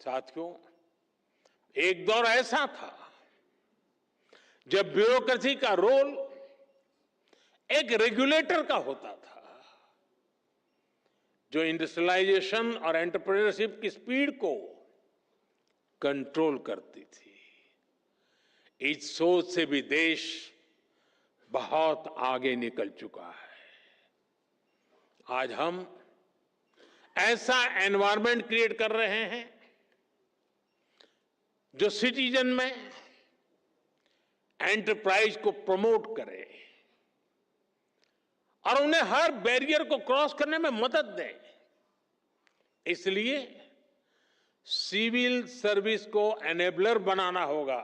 साथियों, एक दौर ऐसा था जब ब्यूरोक्रेसी का रोल एक रेगुलेटर का होता था, जो इंडस्ट्रियलाइजेशन और एंटरप्रेन्योरशिप की स्पीड को कंट्रोल करती थी। इस सोच से भी देश बहुत आगे निकल चुका है। आज हम ऐसा एनवायरनमेंट क्रिएट कर रहे हैं जो सिटीजन में एंटरप्राइज को प्रमोट करे और उन्हें हर बैरियर को क्रॉस करने में मदद दे। इसलिए सिविल सर्विस को एनेबलर बनाना होगा,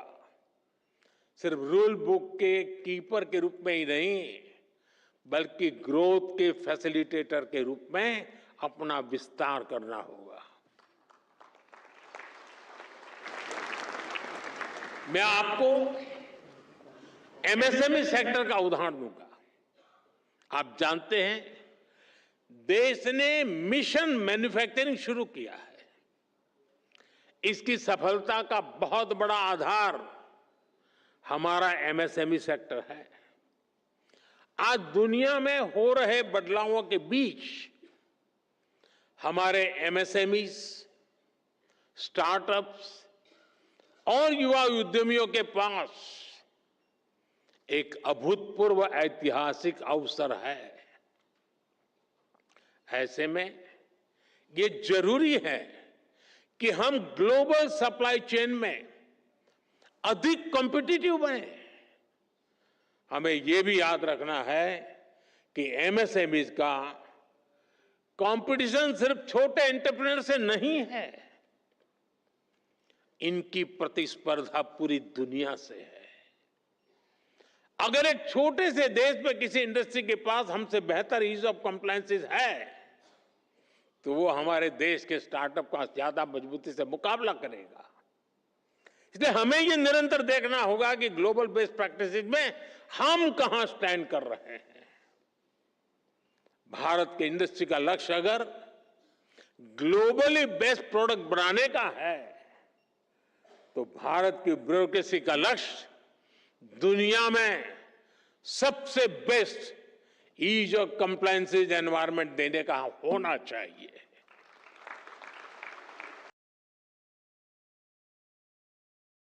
सिर्फ रूल बुक के कीपर के रूप में ही नहीं, बल्कि ग्रोथ के फैसिलिटेटर के रूप में अपना विस्तार करना होगा। मैं आपको एमएसएमई सेक्टर का उदाहरण दूंगा। आप जानते हैं, देश ने मिशन मैन्युफैक्चरिंग शुरू किया है। इसकी सफलता का बहुत बड़ा आधार हमारा एमएसएमई सेक्टर है। आज दुनिया में हो रहे बदलावों के बीच हमारे एमएसएमईज, स्टार्टअप्स और युवा उद्यमियों के पास एक अभूतपूर्व ऐतिहासिक अवसर है। ऐसे में ये जरूरी है कि हम ग्लोबल सप्लाई चेन में अधिक कॉम्पिटिटिव बने। हमें यह भी याद रखना है कि एमएसएमईज का कंपटीशन सिर्फ छोटे एंटरप्रेन्योर से नहीं है, इनकी प्रतिस्पर्धा पूरी दुनिया से है। अगर एक छोटे से देश में किसी इंडस्ट्री के पास हमसे बेहतर ईज ऑफ कंप्लायंसेस है, तो वो हमारे देश के स्टार्टअप का ज्यादा मजबूती से मुकाबला करेगा। इसलिए हमें ये निरंतर देखना होगा कि ग्लोबल बेस्ट प्रैक्टिसेस में हम कहां स्टैंड कर रहे हैं। भारत के इंडस्ट्री का लक्ष्य अगर ग्लोबली बेस्ट प्रोडक्ट बनाने का है, तो भारत की ब्यूरोक्रेसी का लक्ष्य दुनिया में सबसे best ease of compliances environment देने का होना चाहिए।